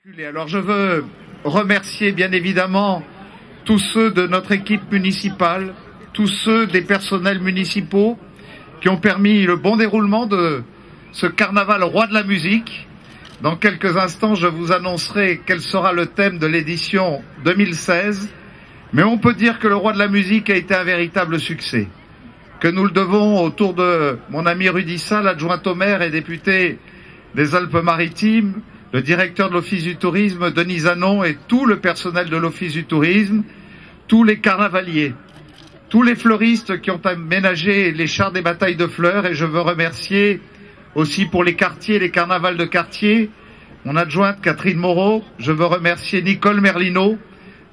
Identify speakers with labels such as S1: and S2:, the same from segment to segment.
S1: Alors je veux remercier bien évidemment tous ceux de notre équipe municipale, tous ceux des personnels municipaux qui ont permis le bon déroulement de ce carnaval roi de la musique. Dans quelques instants, je vous annoncerai quel sera le thème de l'édition 2016. Mais on peut dire que le roi de la musique a été un véritable succès, que nous le devons autour de mon ami Rudissa, l'adjoint au maire et député des Alpes-Maritimes, le directeur de l'Office du tourisme, Denis Zanon, et tout le personnel de l'Office du tourisme, tous les carnavaliers, tous les fleuristes qui ont aménagé les chars des batailles de fleurs. Et je veux remercier aussi pour les quartiers, les carnavals de quartier, mon adjointe Catherine Moreau. Je veux remercier Nicole Merlino,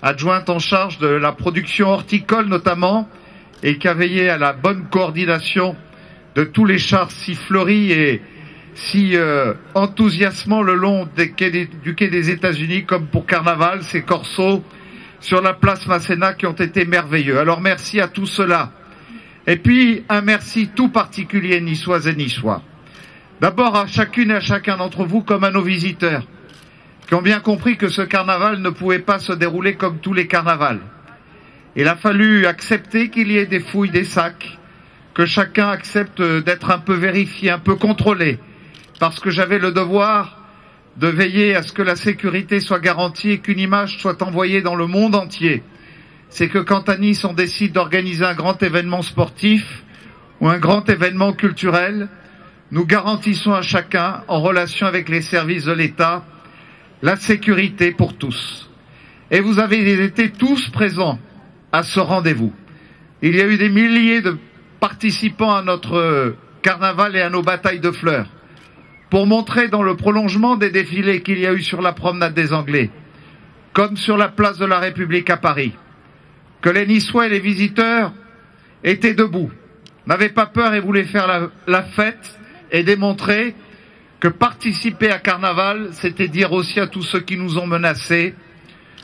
S1: adjointe en charge de la production horticole notamment, et qui a veillé à la bonne coordination de tous les chars si fleuris et si enthousiasmant le long du quai des États-Unis, comme pour Carnaval, ces corsos sur la place Masséna qui ont été merveilleux. Alors merci à tout cela. Et puis un merci tout particulier niçoises et niçois. D'abord à chacune et à chacun d'entre vous comme à nos visiteurs, qui ont bien compris que ce carnaval ne pouvait pas se dérouler comme tous les carnavals. Il a fallu accepter qu'il y ait des fouilles des sacs, que chacun accepte d'être un peu vérifié, un peu contrôlé, parce que j'avais le devoir de veiller à ce que la sécurité soit garantie et qu'une image soit envoyée dans le monde entier. C'est que quand à Nice on décide d'organiser un grand événement sportif ou un grand événement culturel, nous garantissons à chacun, en relation avec les services de l'État, la sécurité pour tous. Et vous avez été tous présents à ce rendez-vous. Il y a eu des milliers de participants à notre carnaval et à nos batailles de fleurs, pour montrer dans le prolongement des défilés qu'il y a eu sur la promenade des Anglais, comme sur la place de la République à Paris, que les Niçois et les visiteurs étaient debout, n'avaient pas peur et voulaient faire la fête et démontrer que participer à Carnaval, c'était dire aussi à tous ceux qui nous ont menacés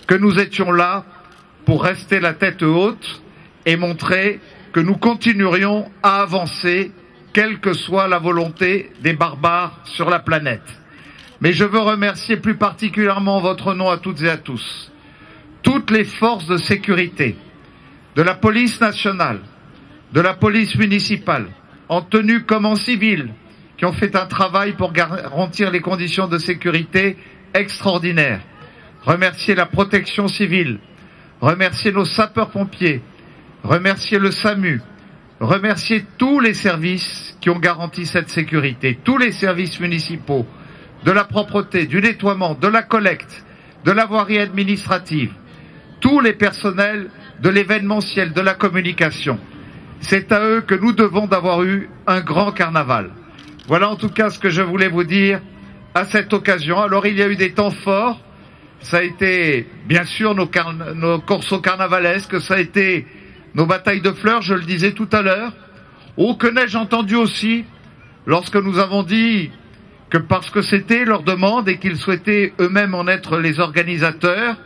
S1: que nous étions là pour rester la tête haute et montrer que nous continuerions à avancer quelle que soit la volonté des barbares sur la planète. Mais je veux remercier plus particulièrement en votre nom à toutes et à tous, toutes les forces de sécurité, de la police nationale, de la police municipale, en tenue comme en civil, qui ont fait un travail pour garantir les conditions de sécurité extraordinaires. Remercier la protection civile, remercier nos sapeurs-pompiers, remercier le SAMU, remercier tous les services qui ont garanti cette sécurité, tous les services municipaux, de la propreté, du nettoiement, de la collecte, de la voirie administrative, tous les personnels de l'événementiel, de la communication. C'est à eux que nous devons d'avoir eu un grand carnaval. Voilà en tout cas ce que je voulais vous dire à cette occasion. Alors il y a eu des temps forts, ça a été bien sûr nos corsos carnavalesques, ça a été nos batailles de fleurs, je le disais tout à l'heure. Oh, que n'ai-je entendu aussi lorsque nous avons dit que parce que c'était leur demande et qu'ils souhaitaient eux-mêmes en être les organisateurs,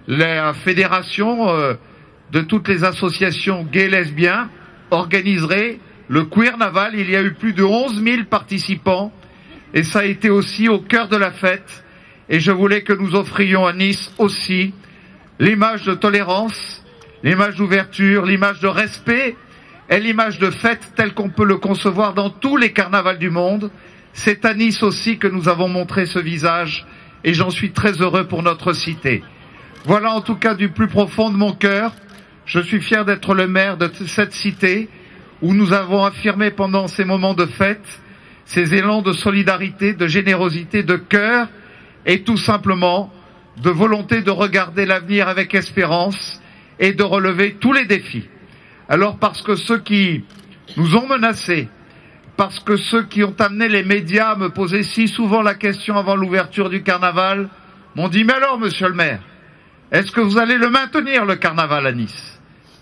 S1: la fédération de toutes les associations gays lesbiens organiserait le Queernaval. Il y a eu plus de 11 000 participants et ça a été aussi au cœur de la fête. Et je voulais que nous offrions à Nice aussi l'image de tolérance, l'image d'ouverture, l'image de respect et l'image de fête telle qu'on peut le concevoir dans tous les carnavals du monde. C'est à Nice aussi que nous avons montré ce visage et j'en suis très heureux pour notre cité. Voilà en tout cas du plus profond de mon cœur. Je suis fier d'être le maire de cette cité où nous avons affirmé pendant ces moments de fête ces élans de solidarité, de générosité, de cœur et tout simplement de volonté de regarder l'avenir avec espérance et de relever tous les défis. Alors parce que ceux qui nous ont menacés, parce que ceux qui ont amené les médias à me poser si souvent la question avant l'ouverture du carnaval, m'ont dit « Mais alors, monsieur le maire, est-ce que vous allez le maintenir, le carnaval à Nice ?»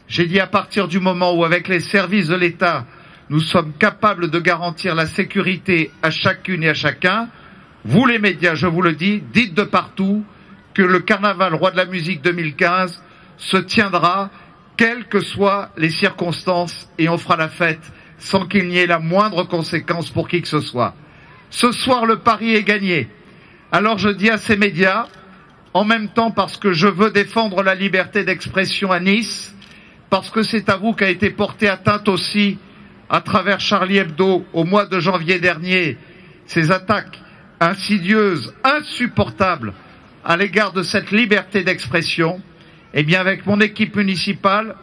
S1: J'ai dit à partir du moment où, avec les services de l'État, nous sommes capables de garantir la sécurité à chacune et à chacun, vous les médias, je vous le dis, dites de partout que le carnaval roi de la musique 2015 se tiendra, quelles que soient les circonstances, et on fera la fête sans qu'il n'y ait la moindre conséquence pour qui que ce soit. Ce soir, le pari est gagné. Alors je dis à ces médias, en même temps parce que je veux défendre la liberté d'expression à Nice, parce que c'est à vous qu'a été portée atteinte aussi à travers Charlie Hebdo au mois de janvier dernier, ces attaques insidieuses, insupportables à l'égard de cette liberté d'expression, eh bien avec mon équipe municipale,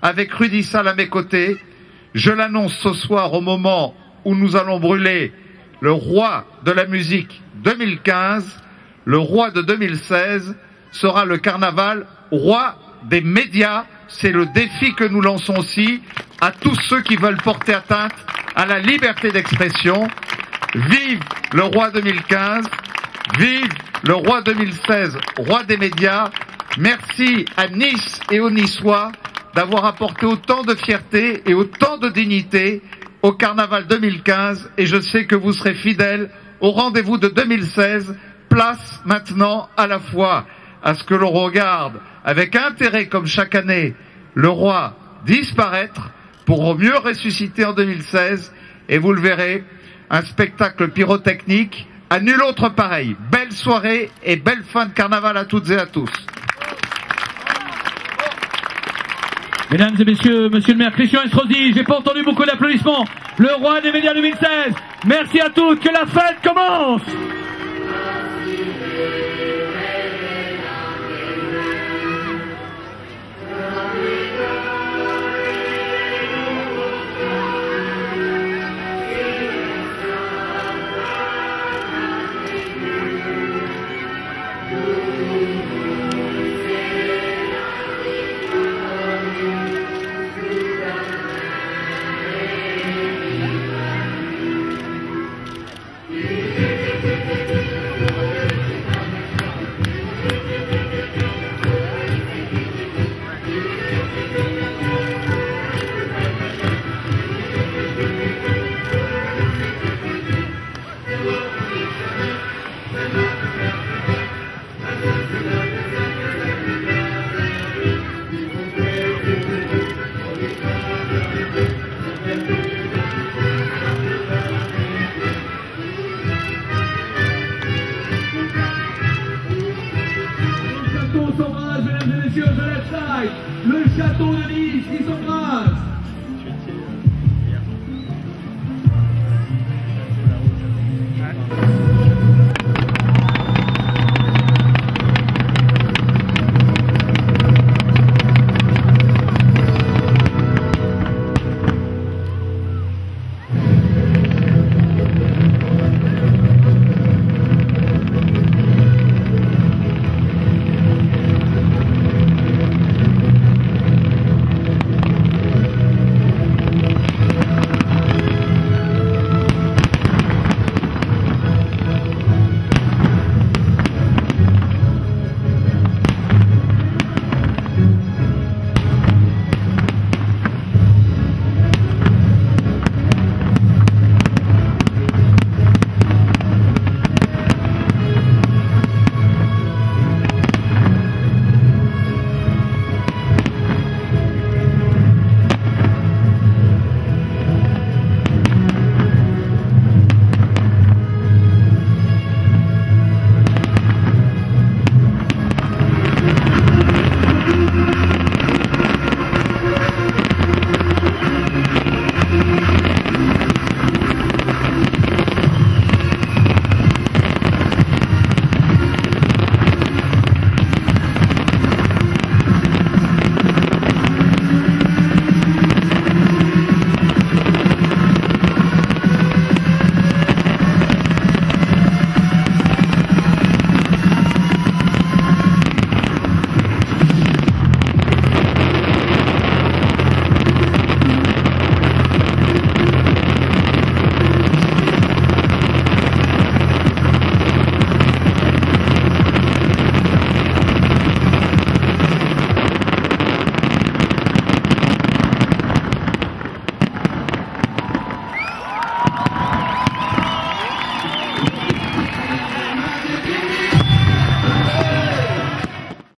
S1: avec Rudy Sall à mes côtés, je l'annonce ce soir au moment où nous allons brûler le roi de la musique 2015, le roi de 2016 sera le carnaval roi des médias. C'est le défi que nous lançons aussi à tous ceux qui veulent porter atteinte à la liberté d'expression. Vive le roi 2015, vive le roi 2016, roi des médias. Merci à Nice et aux Niçois d'avoir apporté autant de fierté et autant de dignité au carnaval 2015 et je sais que vous serez fidèles au rendez-vous de 2016. Place maintenant à la fois à ce que l'on regarde avec intérêt comme chaque année le roi disparaître pour mieux ressusciter en 2016 et vous le verrez, un spectacle pyrotechnique à nul autre pareil. Belle soirée et belle fin de carnaval à toutes et à tous.
S2: Mesdames et messieurs, monsieur le maire Christian Estrosi, j'ai pas entendu beaucoup d'applaudissements. Le roi des médias 2016. Merci à tous, que la fête commence. Mesdames et messieurs, The Left Side, le château de Nice qui s'embrasse.